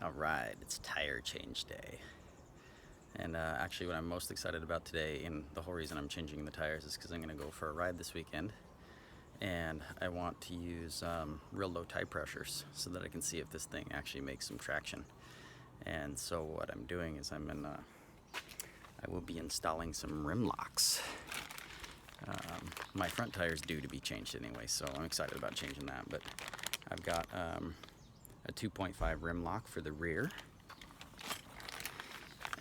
Alright, it's tire change day. And actually what I'm most excited about today, and the whole reason I'm changing the tires, is because I'm going to go for a ride this weekend. And I want to use real low tire pressures so that I can see if this thing actually makes some traction. And so what I'm doing is I will be installing some rim locks. My front tire is due to be changed anyway, so I'm excited about changing that. But I've got a 2.5 rim lock for the rear,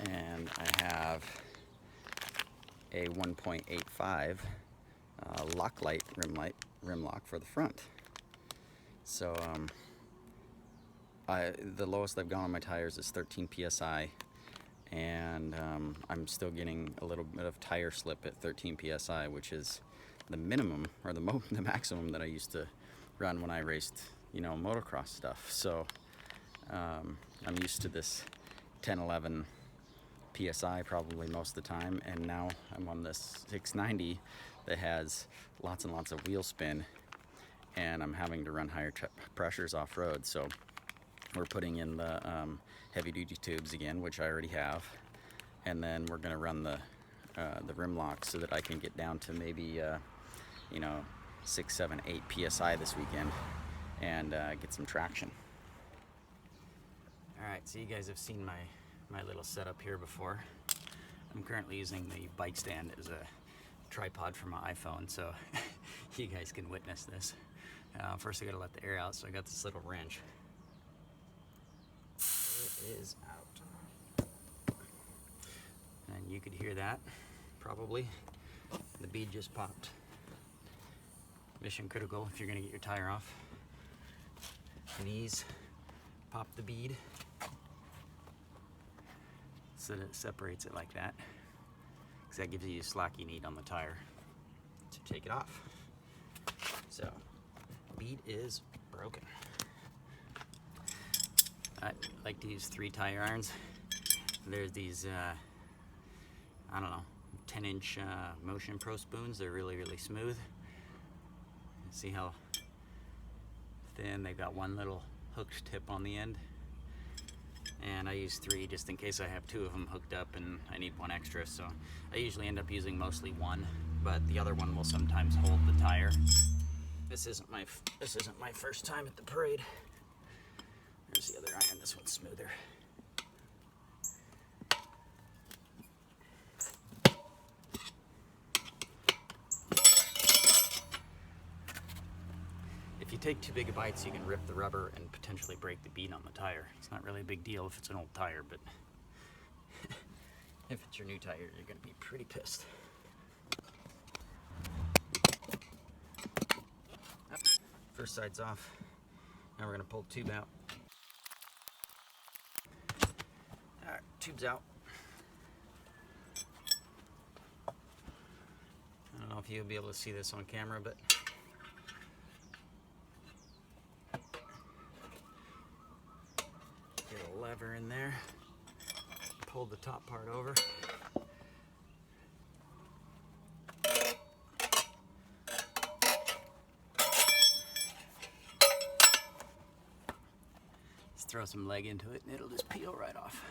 and I have a 1.85 Locklite rim lock for the front. So the lowest I've gone on my tires is 13 psi, and I'm still getting a little bit of tire slip at 13 psi, which is the minimum or the maximum that I used to run when I raced, motocross stuff. So I'm used to this 10-11 psi probably most of the time, and now I'm on this 690 that has lots and lots of wheel spin, and I'm having to run higher pressures off-road. So we're putting in the heavy-duty tubes again, which I already have, and then we're going to run the rim lock so that I can get down to maybe 6, 7, 8 psi this weekend and get some traction. Alright, so you guys have seen my little setup here before. I'm currently using the bike stand as a tripod for my iPhone, so you guys can witness this. First I gotta let the air out, so I got this little wrench. It is out. And you could hear that, probably. The bead just popped. Mission critical if you're gonna get your tire off. Knees, pop the bead so that it separates it like that, because that gives you the slack you need on the tire to take it off. So, bead is broken. I like to use 3 tire irons. There's these, 10-inch Motion Pro spoons. They're really, really smooth. See how thin? They've got one little hooked tip on the end. And I use 3 just in case I have 2 of them hooked up and I need 1 extra. So I usually end up using mostly 1, but the other one will sometimes hold the tire. This isn't my first time at the parade. There's the other iron. This one's smoother. If you take too big of bites, you can rip the rubber and potentially break the bead on the tire. It's not really a big deal if it's an old tire, but if it's your new tire, you're going to be pretty pissed. First side's off. Now we're going to pull the tube out. Alright, tube's out. I don't know if you'll be able to see this on camera, but get a lever in there, pull the top part over. Just throw some leg into it and it'll just peel right off.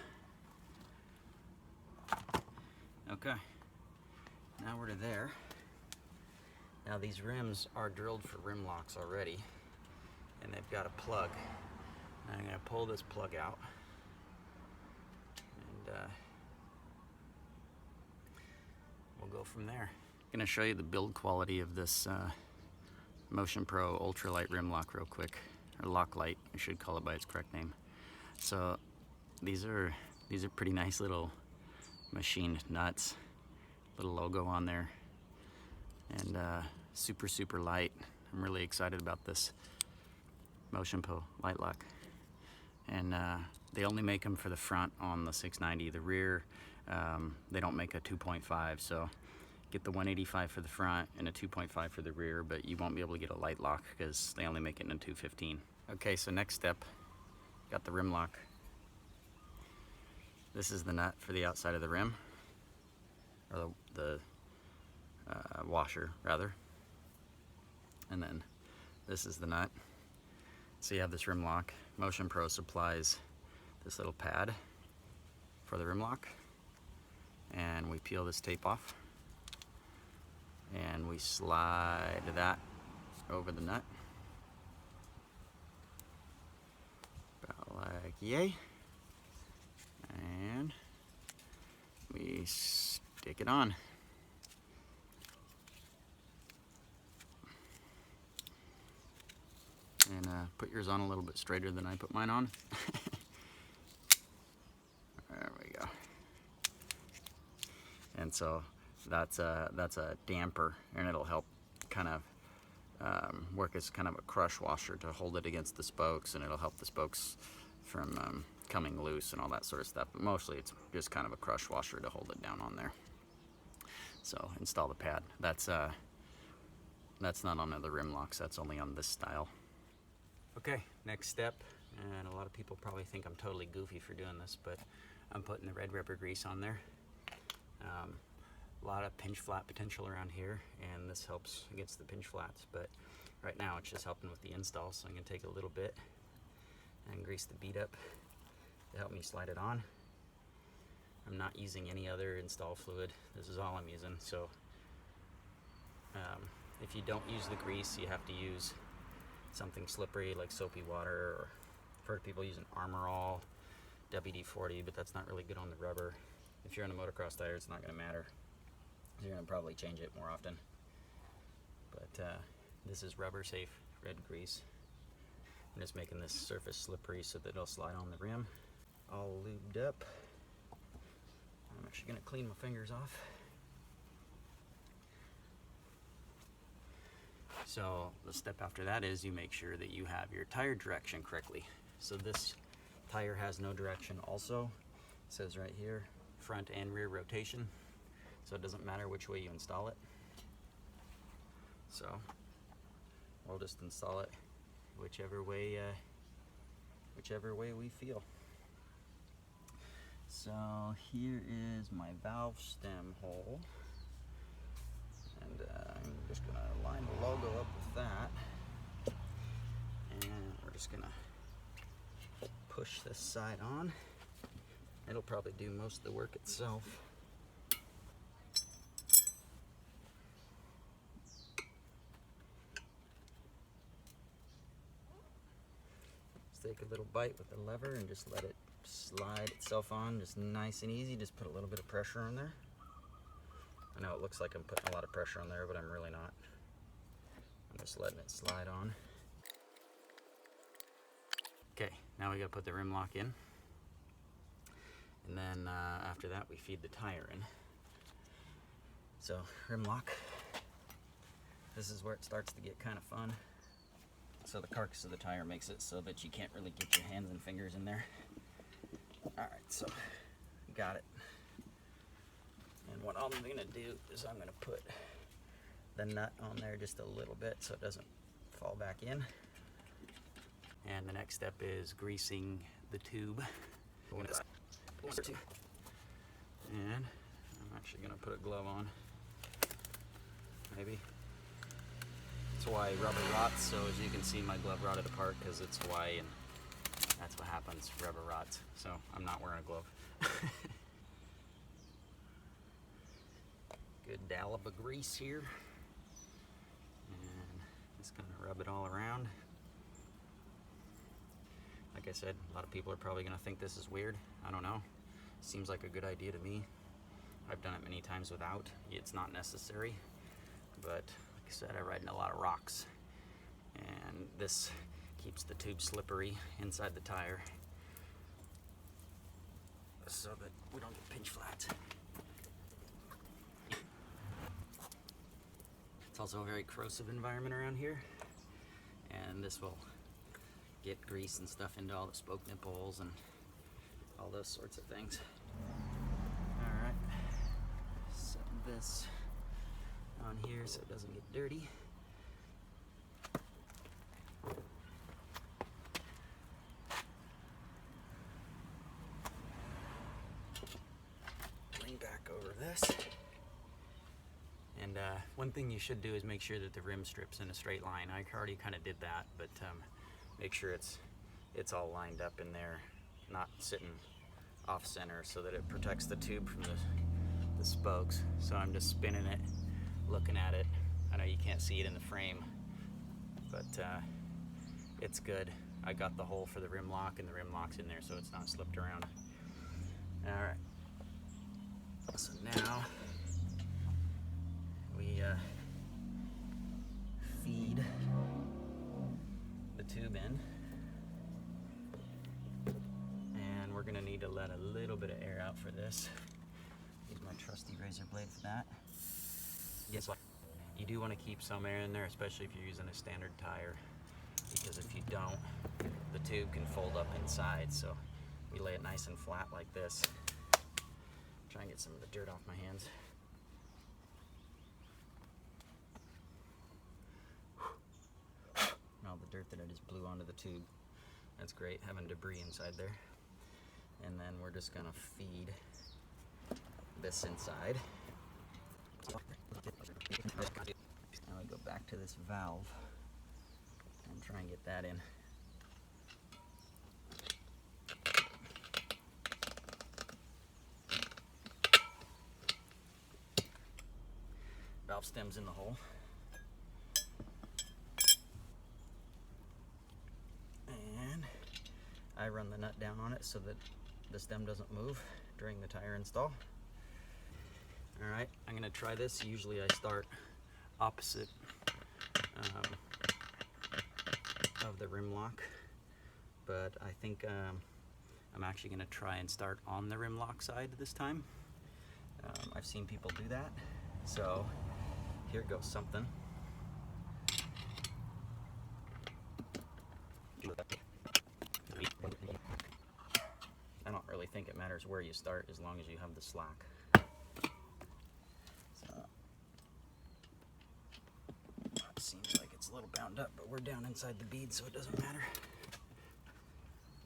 Okay, now we're to there. Now these rims are drilled for rim locks already, and they've got a plug. I'm going to pull this plug out, and we'll go from there. I'm going to show you the build quality of this Motion Pro ultralight rim lock real quick, or Locklite, I should call it by its correct name. So these are pretty nice little machined nuts, little logo on there, and super light. I'm really excited about this Motion Pro light lock. And they only make them for the front on the 690. The rear, they don't make a 2.5, so get the 185 for the front and a 2.5 for the rear, but you won't be able to get a light lock because they only make it in a 215. Okay, so next step, got the rim lock. This is the nut for the outside of the rim, or the washer rather, and then this is the nut. So you have this rim lock. Motion Pro supplies this little pad for the rim lock, and we peel this tape off, and we slide that over the nut, about like yay, and we stick it on. And put yours on a little bit straighter than I put mine on. There we go. And so that's a damper, and it'll help kind of work as kind of a crush washer to hold it against the spokes, and it'll help the spokes from coming loose and all that sort of stuff. But mostly it's just kind of a crush washer to hold it down on there. So install the pad. That's not on the rim locks, that's only on this style. Okay, next step, and a lot of people probably think I'm totally goofy for doing this, but I'm putting the red rubber grease on there. A lot of pinch flat potential around here, and this helps against the pinch flats, but right now it's just helping with the install, so I'm going to take a little bit and grease the bead up to help me slide it on. I'm not using any other install fluid, this is all I'm using, so if you don't use the grease, you have to use something slippery like soapy water, or I've heard people using Armor All, WD-40, but that's not really good on the rubber. If you're on a motocross tire, it's not going to matter. You're going to probably change it more often. But this is rubber safe red grease. I'm just making this surface slippery so that it'll slide on the rim. All lubed up. I'm actually going to clean my fingers off. So the step after that is you make sure that you have your tire direction correctly. So this tire has no direction also. It says right here, front and rear rotation. So it doesn't matter which way you install it. So we'll just install it whichever way we feel. So here is my valve stem hole. And I'm just going to line the logo up with that. And we're just going to push this side on. It'll probably do most of the work itself. Just take a little bite with the lever and just let it slide itself on, just nice and easy. Just put a little bit of pressure on there. I know it looks like I'm putting a lot of pressure on there, but I'm really not. I'm just letting it slide on. Okay, now we gotta put the rim lock in. And then after that, we feed the tire in. So, rim lock. This is where it starts to get kind of fun. So the carcass of the tire makes it so that you can't really get your hands and fingers in there. Alright, so got it. And what I'm going to do is I'm going to put the nut on there just a little bit so it doesn't fall back in. And the next step is greasing the tube. And I'm actually going to put a glove on. Maybe. That's why rubber rots, so as you can see my glove rotted apart because it's Hawaii and that's what happens, rubber rots. So I'm not wearing a glove. Good dollop of grease here, and just gonna rub it all around. Like I said, a lot of people are probably gonna think this is weird. I don't know. Seems like a good idea to me. I've done it many times without. It's not necessary, but like I said, I ride in a lot of rocks, and this keeps the tube slippery inside the tire so that we don't get pinch flats. It's also a very corrosive environment around here, and this will get grease and stuff into all the spoke nipples and all those sorts of things. Alright, set this on here so it doesn't get dirty. Lean back over this. And one thing you should do is make sure that the rim strip's in a straight line. I already kind of did that, but make sure it's all lined up in there not sitting off center so that it protects the tube from the spokes. So I'm just spinning it, looking at it. I know you can't see it in the frame, but it's good. I got the hole for the rim lock, and the rim lock's in there so it's not slipped around. Alright, so now we feed the tube in, and we're gonna need to let a little bit of air out for this. Use my trusty razor blade for that. Guess what? You do want to keep some air in there, especially if you're using a standard tire, because if you don't, the tube can fold up inside. So we lay it nice and flat like this. Try and get some of the dirt off my hands. And all the dirt that I just blew onto the tube. That's great, having debris inside there. And then we're just gonna feed this inside. Now we go back to this valve and try and get that in. Valve stem's in the hole. And I run the nut down on it so that the stem doesn't move during the tire install. Alright, I'm going to try this. Usually I start opposite of the rim lock, but I think I'm actually going to try and start on the rim lock side this time. I've seen people do that, so here goes something. I don't really think it matters where you start as long as you have the slack. Seems like it's a little bound up, but we're down inside the bead, so it doesn't matter.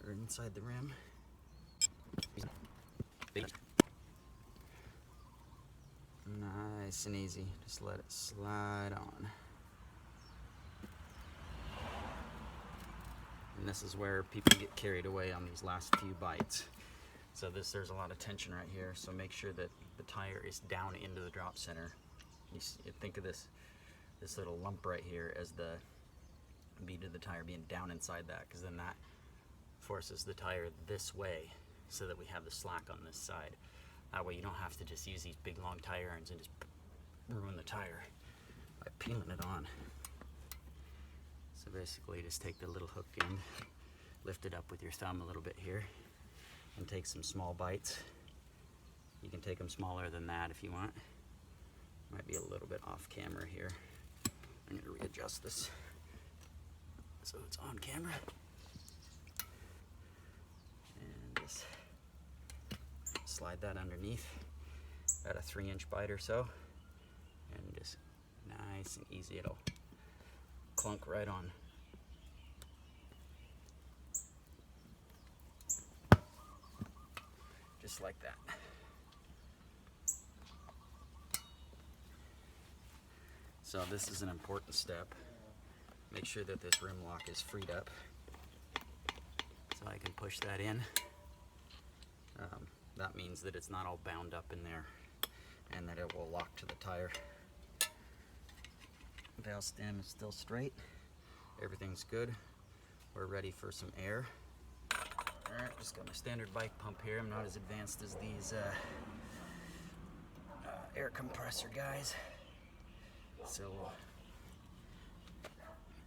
Or inside the rim. Nice and easy. Just let it slide on. And this is where people get carried away on these last few bites. So there's a lot of tension right here, so make sure that the tire is down into the drop center. You think of this little lump right here as the bead of the tire being down inside that, because then that forces the tire this way so that we have the slack on this side. That way you don't have to just use these big long tire irons and just ruin the tire by peeling it on. So basically just take the little hook end, lift it up with your thumb a little bit here, and take some small bites. You can take them smaller than that if you want. Might be a little bit off camera here. I'm going to readjust this so it's on camera. And just slide that underneath, about a 3-inch bite or so, and just nice and easy, it'll clunk right on. Just like that. So this is an important step. Make sure that this rim lock is freed up so I can push that in. That means that it's not all bound up in there and that it will lock to the tire. Valve stem is still straight. Everything's good. We're ready for some air. Alright, just got my standard bike pump here. I'm not as advanced as these air compressor guys. So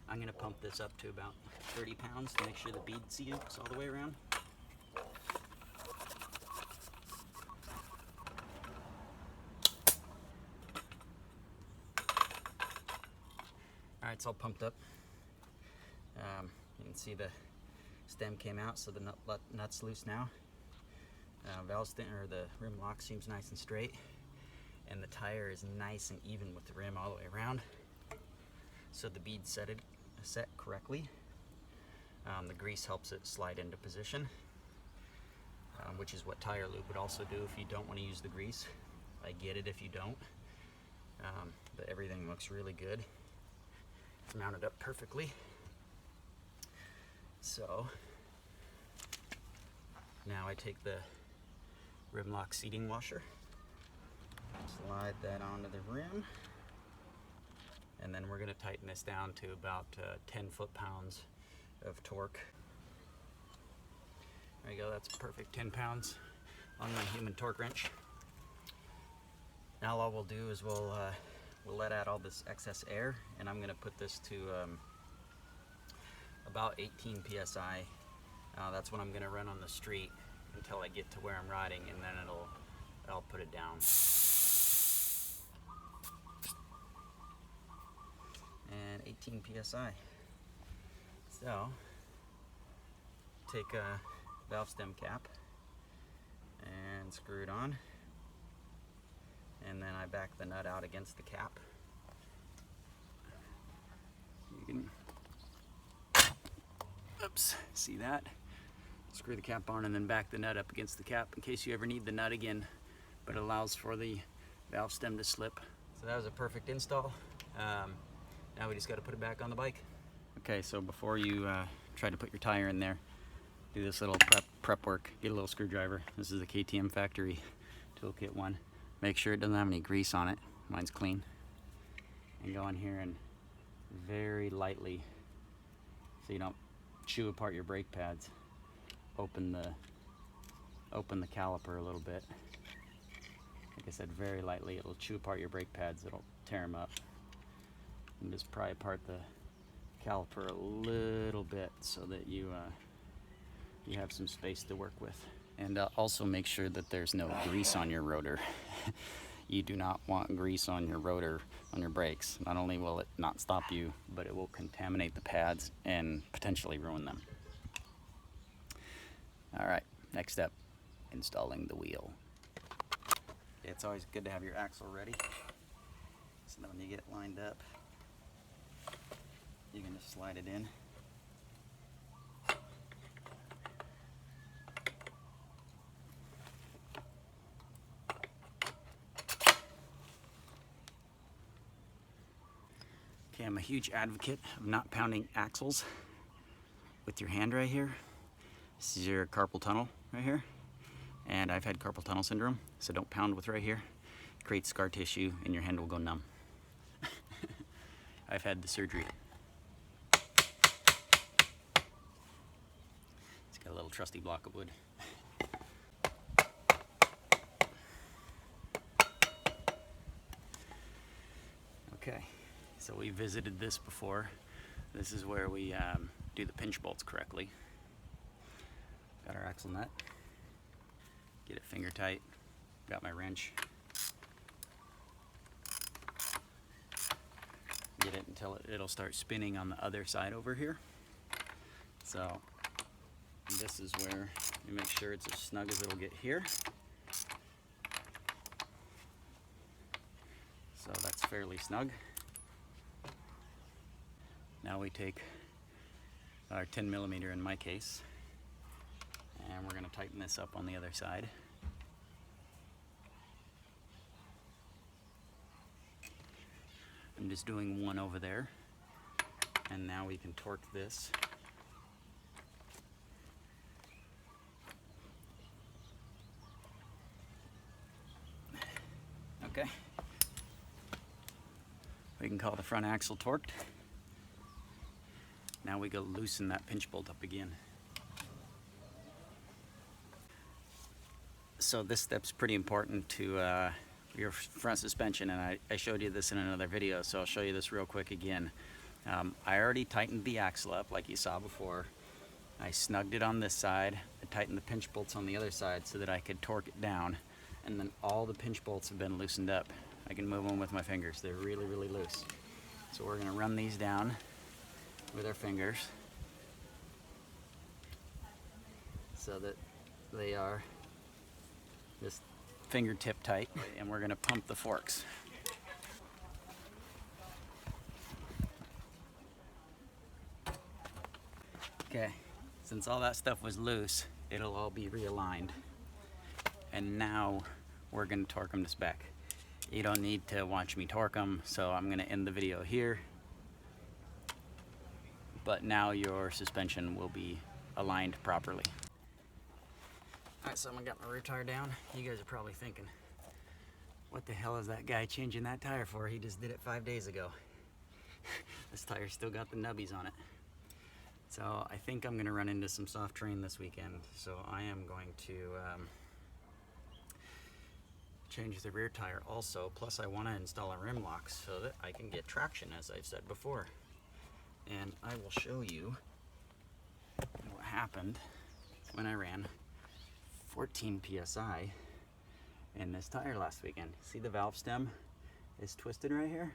I'm going to pump this up to about 30 pounds to make sure the bead seals all the way around. Alright, it's all pumped up. You can see the stem came out, so the nut's loose now. Valve stem, or the rim lock, seems nice and straight, and the tire is nice and even with the rim all the way around. So the bead's set correctly. The grease helps it slide into position, which is what tire lube would also do if you don't want to use the grease. I get it if you don't, but everything looks really good. It's mounted up perfectly. So Now I take the rim lock seating washer, slide that onto the rim, and then we're going to tighten this down to about 10 foot-pounds of torque. There you go, that's perfect, 10 pounds on my human torque wrench. Now all we'll do is we'll let out all this excess air, and I'm going to put this to about 18 psi. That's what I'm going to run on the street until I get to where I'm riding, and then I'll put it down. And 18 psi. So take a valve stem cap and screw it on, and then I back the nut out against the cap. You can, oops, see that? Screw the cap on and then back the nut up against the cap in case you ever need the nut again, but it allows for the valve stem to slip. So that was a perfect install. Now we just got to put it back on the bike. Okay, so before you try to put your tire in there, do this little prep work. Get a little screwdriver. This is the KTM factory toolkit one. Make sure it doesn't have any grease on it. Mine's clean. And go in here and very lightly, so you don't chew apart your brake pads, open the caliper a little bit. Like I said, very lightly. It'll chew apart your brake pads. It'll tear them up. And just pry apart the caliper a little bit so that you have some space to work with. And also make sure that there's no grease on your rotor. You do not want grease on your rotor, on your brakes. Not only will it not stop you, but it will contaminate the pads and potentially ruin them. All right, next step, installing the wheel. It's always good to have your axle ready, so that when you get it lined up, you can just slide it in. Okay, I'm a huge advocate of not pounding axles with your hand right here. This is your carpal tunnel right here. And I've had carpal tunnel syndrome, so don't pound with right here. It creates scar tissue and your hand will go numb. I've had the surgery. It's got a little trusty block of wood. Okay, so we visited this before. This is where we do the pinch bolts correctly. Got our axle nut. Get it finger tight. Got my wrench. Get it until it'll start spinning on the other side over here. So this is where you make sure it's as snug as it'll get here. So that's fairly snug. Now we take our 10mm in my case, and we're going to tighten this up on the other side. I'm just doing one over there, and now we can torque this. Okay. We can call the front axle torqued. Now we go loosen that pinch bolt up again. So this step's pretty important to your front suspension, and I showed you this in another video, so I'll show you this real quick again. I already tightened the axle up like you saw before. I snugged it on this side. I tightened the pinch bolts on the other side so that I could torque it down, and then all the pinch bolts have been loosened up. I can move them with my fingers. They're really, really loose. So we're going to run these down with our fingers so that they are just fingertip tight, and we're going to pump the forks. Okay, since all that stuff was loose, it'll all be realigned, and now we're going to torque them just back. You don't need to watch me torque them, so I'm going to end the video here. But now your suspension will be aligned properly. Alright, so I got my rear tire down. You guys are probably thinking, what the hell is that guy changing that tire for? He just did it 5 days ago. This tire's still got the nubbies on it. So I think I'm gonna run into some soft terrain this weekend. So I am going to change the rear tire also. Plus I wanna install a rim lock so that I can get traction, as I've said before. And I will show you what happened when I ran 14 PSI in this tire last weekend. See the valve stem is twisted right here?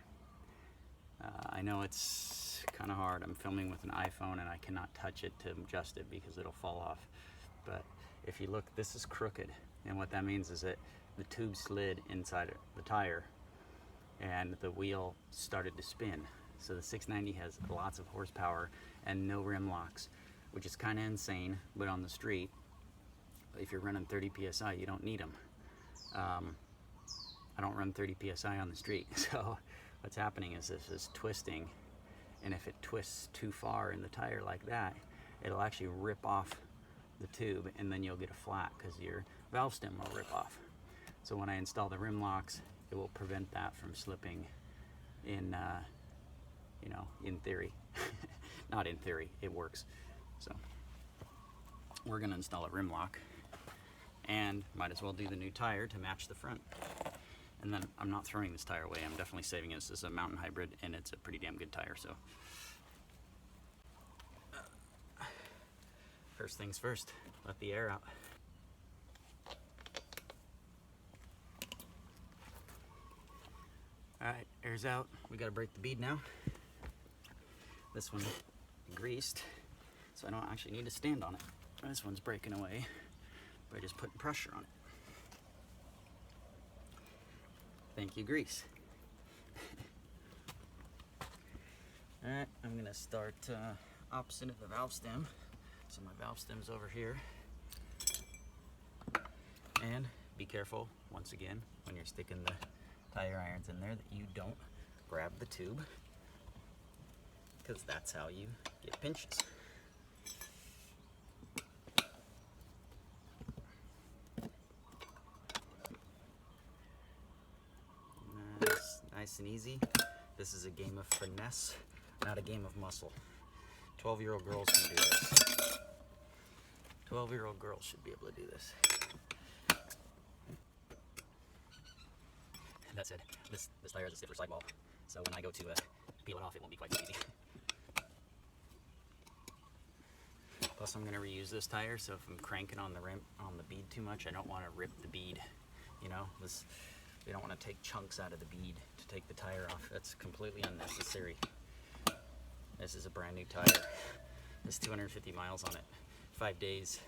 I know it's kind of hard. I'm filming with an iPhone and I cannot touch it to adjust it because it'll fall off. But if you look, this is crooked. And what that means is that the tube slid inside the tire and the wheel started to spin. So the 690 has lots of horsepower and no rim locks, which is kind of insane, but on the street, if you're running 30 PSI, you don't need them. I don't run 30 PSI on the street, so what's happening is this is twisting, and if it twists too far in the tire like that, it'll actually rip off the tube, and then you'll get a flat because your valve stem will rip off. So when I install the rim locks, it will prevent that from slipping in, you know, in theory. Not in theory, it works. So we're gonna install a rim lock, and might as well do the new tire to match the front. And then I'm not throwing this tire away. I'm definitely saving it. This is a mountain hybrid, and it's a pretty damn good tire. So first things first, let the air out. All right, air's out. We gotta break the bead now. This one greased, so I don't actually need to stand on it. This one's breaking away by just putting pressure on it. Thank you, grease. All right, I'm gonna start opposite of the valve stem. So my valve stem's over here. And be careful, once again, when you're sticking the tire irons in there, that you don't grab the tube, because that's how you get pinches. Nice and easy. This is a game of finesse, not a game of muscle. 12-year-old girls can do this. 12-year-old girls should be able to do this. That said, this tire has a stiffer sidewall, so when I go to peel it off, it won't be quite so easy. Plus, I'm going to reuse this tire, so if I'm cranking on the rim, on the bead too much, I don't want to rip the bead. You know, we don't want to take chunks out of the bead to take the tire off. That's completely unnecessary. This is a brand new tire. There's 250 miles on it. 5 days.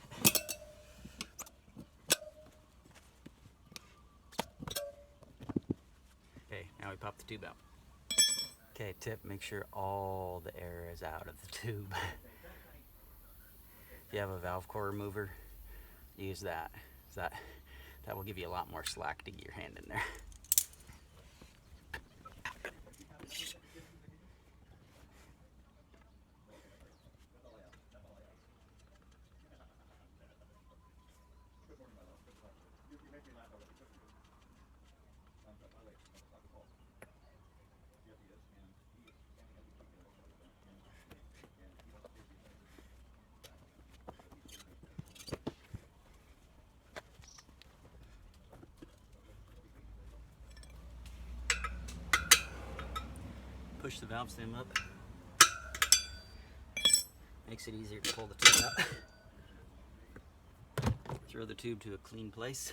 Okay, now we pop the tube out. Okay, tip, make sure all the air is out of the tube. If you have a valve core remover, use that. That will give you a lot more slack to get your hand in there. Push the valve stem up. Makes it easier to pull the tube out. Throw the tube to a clean place.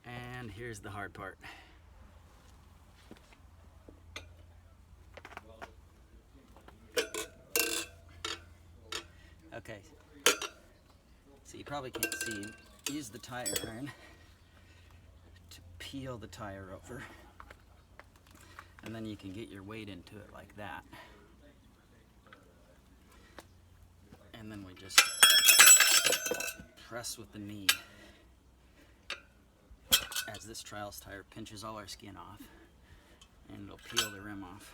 And here's the hard part. Okay, so you probably can't see. Use the tire iron to peel the tire over, and then you can get your weight into it like that. And then we just press with the knee as this trials tire pinches all our skin off, and it'll peel the rim off.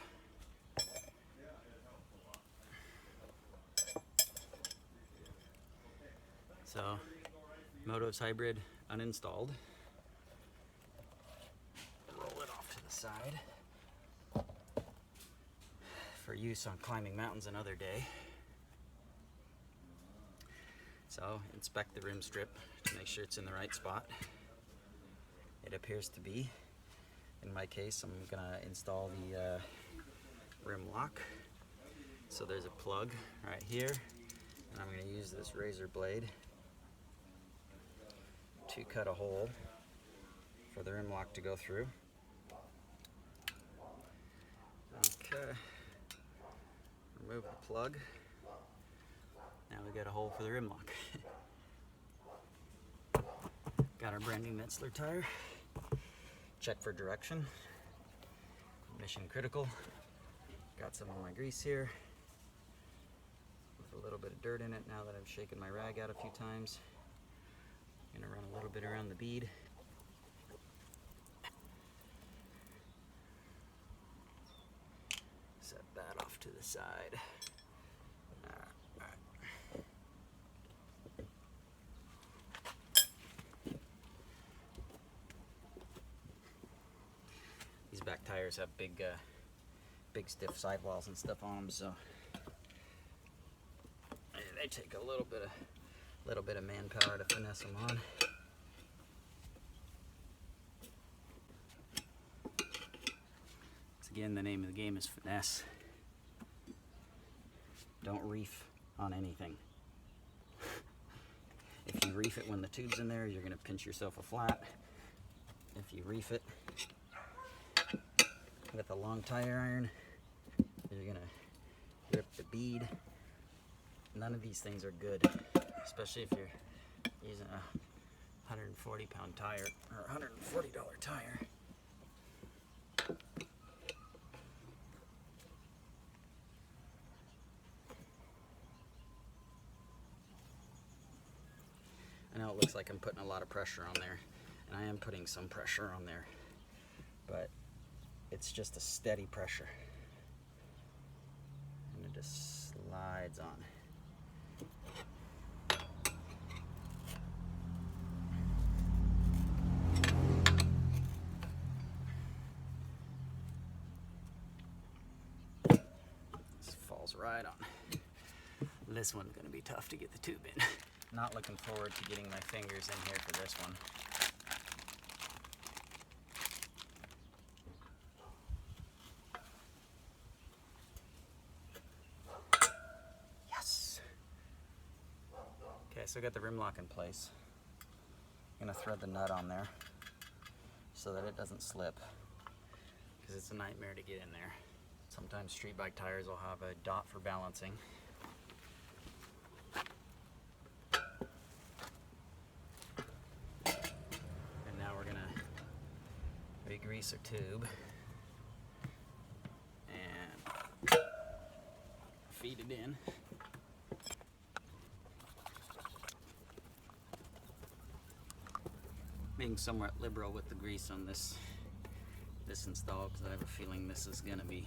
Moto's hybrid uninstalled. Roll it off to the side for use on climbing mountains another day. So inspect the rim strip to make sure it's in the right spot. It appears to be. In my case, I'm gonna install the rim lock. So there's a plug right here, and I'm gonna use this razor blade to cut a hole for the rim lock to go through. Okay, remove the plug. Now we got a hole for the rim lock. Got our brand new Metzler tire. Check for direction. Mission critical. Got some of my grease here with a little bit of dirt in it now that I've shaken my rag out a few times. I'm gonna run a little bit around the bead. Set that off to the side. These back tires have big stiff sidewalls and stuff on them, so they take a little bit of manpower to finesse them on. So again, the name of the game is finesse. Don't reef on anything. If you reef it when the tube's in there, you're gonna pinch yourself a flat. If you reef it with a long tire iron, you're gonna rip the bead. None of these things are good, especially if you're using a 140-pound tire or $140 tire. I know it looks like I'm putting a lot of pressure on there, and I am putting some pressure on there, but it's just a steady pressure, and it just slides on. This falls right on. This one's going to be tough to get the tube in. Not looking forward to getting my fingers in here for this one. Yes! Okay, so I got the rim lock in place. I'm going to thread the nut on there so that it doesn't slip, because it's a nightmare to get in there. Sometimes street bike tires will have a dot for balancing. And now we're going to re-grease our tube and feed it in. Being somewhat liberal with the grease on this install, because I have a feeling this is going to be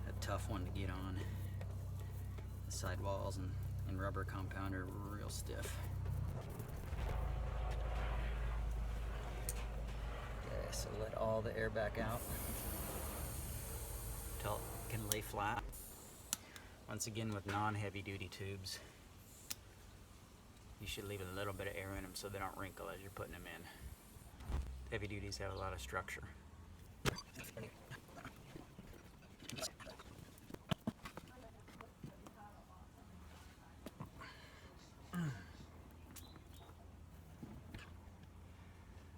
a tough one to get on. The sidewalls and rubber compound are real stiff. Okay, so let all the air back out until it can lay flat. Once again, with non-heavy duty tubes, you should leave a little bit of air in them so they don't wrinkle as you're putting them in. Heavy duties have a lot of structure.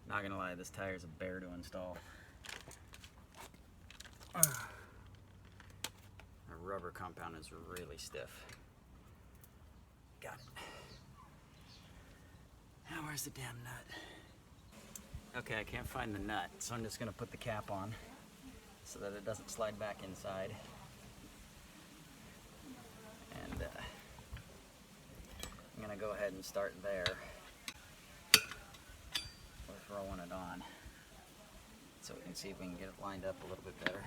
Not gonna lie, this tire is a bear to install. The rubber compound is really stiff. Got it. Now where's the damn nut? Okay, I can't find the nut, so I'm just gonna put the cap on so that it doesn't slide back inside. And I'm gonna go ahead and start there with rolling it on, so we can see if we can get it lined up a little bit better.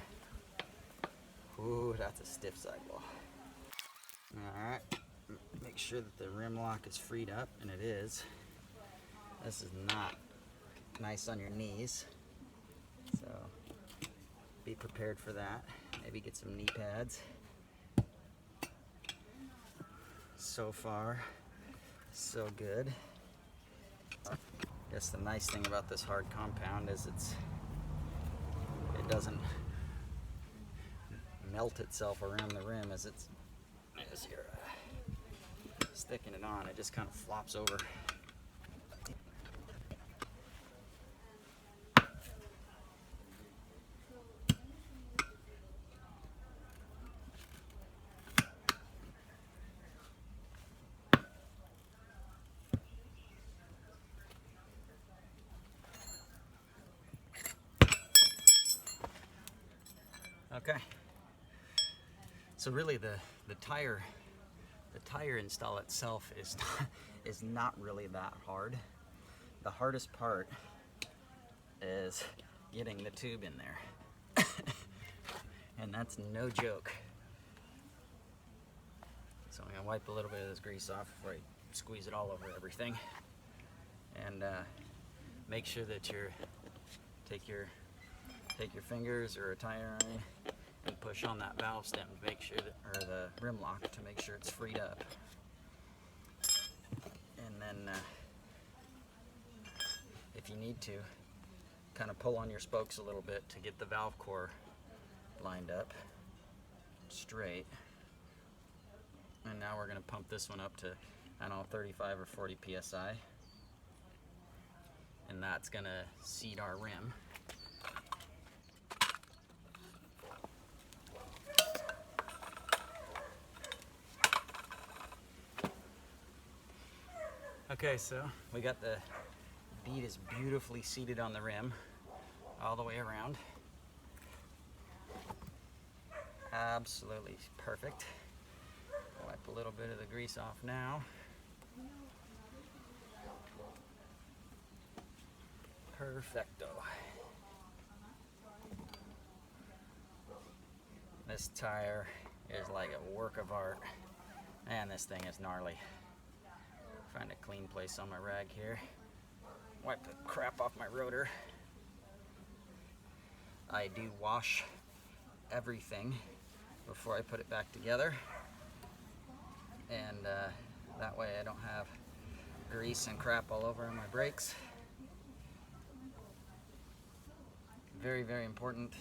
Ooh, that's a stiff sidewall. Alright, make sure that the rim lock is freed up, and it is. This is not nice on your knees, so be prepared for that. Maybe get some knee pads. So far, so good. I guess the nice thing about this hard compound is it doesn't melt itself around the rim as you're sticking it on. It just kind of flops over. Okay. So really the tire install itself is not really that hard. The hardest part is getting the tube in there. And that's no joke. So I'm gonna wipe a little bit of this grease off before I squeeze it all over everything. And make sure that take your fingers or a tire iron and push on that valve stem to make sure that, or the rim lock to make sure it's freed up. And then if you need to, kind of pull on your spokes a little bit to get the valve core lined up straight. And now we're going to pump this one up to, I don't know, 35 or 40 psi. And that's going to seat our rim. Okay, so we got the bead is beautifully seated on the rim all the way around. Absolutely perfect. Wipe a little bit of the grease off now. Perfecto. This tire is like a work of art. Man, this thing is gnarly. Find a clean place on my rag here. Wipe the crap off my rotor. I do wash everything before I put it back together. And that way I don't have grease and crap all over my brakes. Very, very important.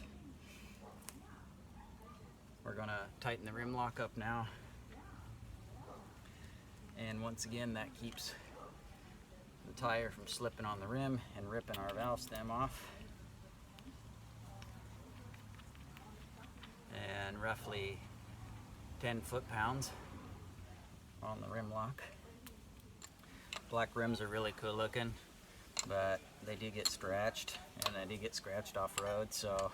We're gonna tighten the rim lock up now. And once again, that keeps the tire from slipping on the rim and ripping our valve stem off. And roughly 10 foot-pounds on the rim lock. Black rims are really cool looking, but they do get scratched, and they do get scratched off-road, so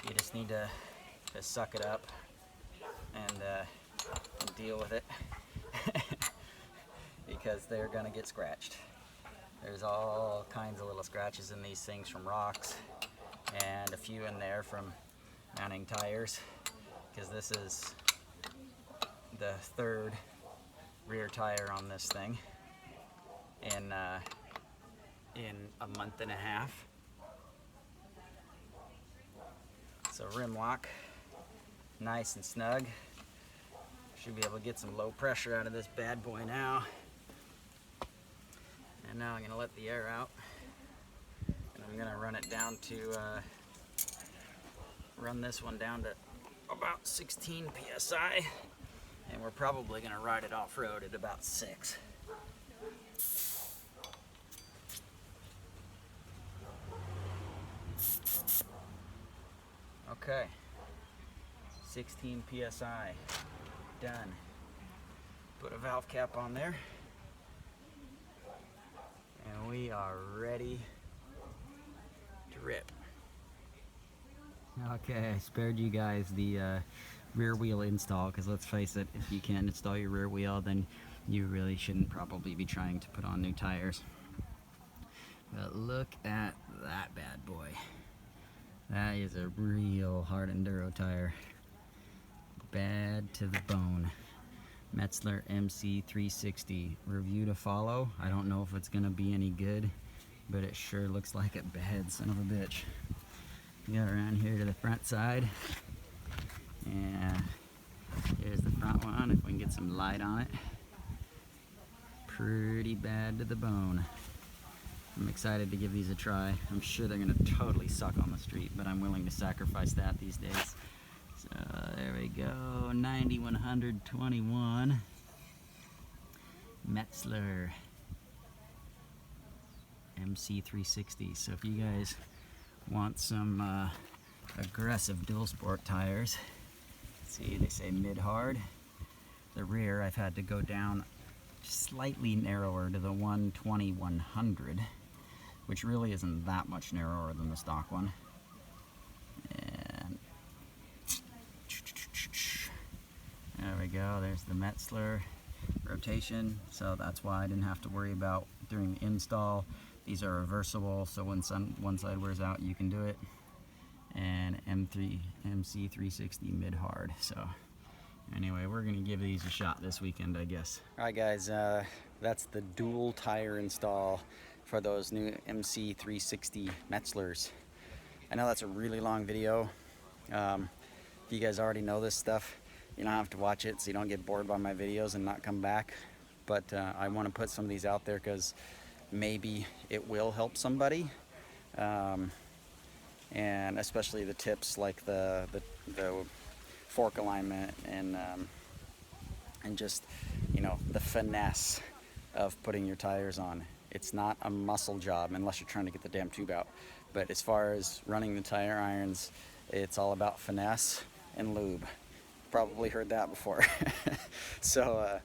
you just need to suck it up and deal with it. Because they're gonna get scratched. There's all kinds of little scratches in these things from rocks, and a few in there from mounting tires, because this is the third rear tire on this thing in a month and a half. So rim lock, nice and snug. Should be able to get some low pressure out of this bad boy now. And now I'm going to let the air out. And I'm going to run it down to, run this one down to about 16 psi. And we're probably going to ride it off-road at about 6. Okay. 16 psi. Done. Put a valve cap on there. And we are ready to rip. Okay, I spared you guys the rear wheel install, because let's face it, if you can't install your rear wheel, then you really shouldn't probably be trying to put on new tires. But look at that bad boy. That is a real hard enduro tire. Bad to the bone. Metzler MC360 review to follow. I don't know if it's gonna be any good, but it sure looks like it bad, son of a bitch. Got around here to the front side, and here's the front one. If we can get some light on it, pretty bad to the bone. I'm excited to give these a try. I'm sure they're gonna totally suck on the street, but I'm willing to sacrifice that these days. So there we go, 9121 Metzler MC360. So if you guys want some aggressive dual sport tires, see, they say mid-hard. The rear I've had to go down slightly narrower to the 120-100, which really isn't that much narrower than the stock one. And there we go, there's the Metzler rotation, so that's why I didn't have to worry about during the install. These are reversible, so when one side wears out, you can do it. And MC360 mid-hard. So anyway, we're gonna give these a shot this weekend, I guess. All right, guys, that's the dual tire install for those new MC360 Metzlers. I know that's a really long video. If you guys already know this stuff, you don't have to watch it, so you don't get bored by my videos and not come back. But I want to put some of these out there because maybe it will help somebody, and especially the tips like the fork alignment and just, you know, the finesse of putting your tires on. It's not a muscle job unless you're trying to get the damn tube out. But as far as running the tire irons, it's all about finesse and lube. Probably heard that before. So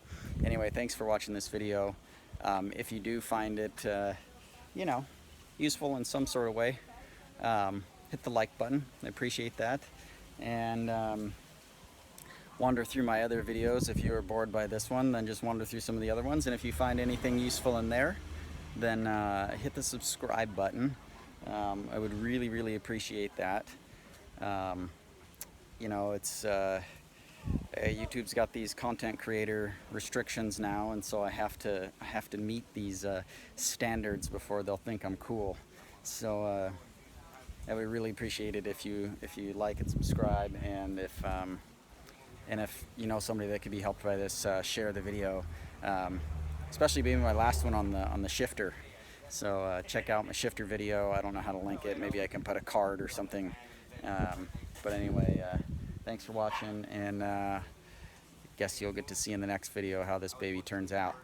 anyway, thanks for watching this video. If you do find it, you know, useful in some sort of way, hit the like button. I appreciate that. And wander through my other videos. If you are bored by this one, then just wander through some of the other ones. And if you find anything useful in there, then hit the subscribe button. I would really, really appreciate that. You know, it's YouTube's got these content creator restrictions now, and so I have to meet these standards before they'll think I'm cool. So I would really appreciate it if you like and subscribe, and if you know somebody that could be helped by this, share the video, especially being my last one on the shifter. So check out my shifter video. I don't know how to link it. Maybe I can put a card or something. But anyway, thanks for watching, and guess you'll get to see in the next video how this baby turns out.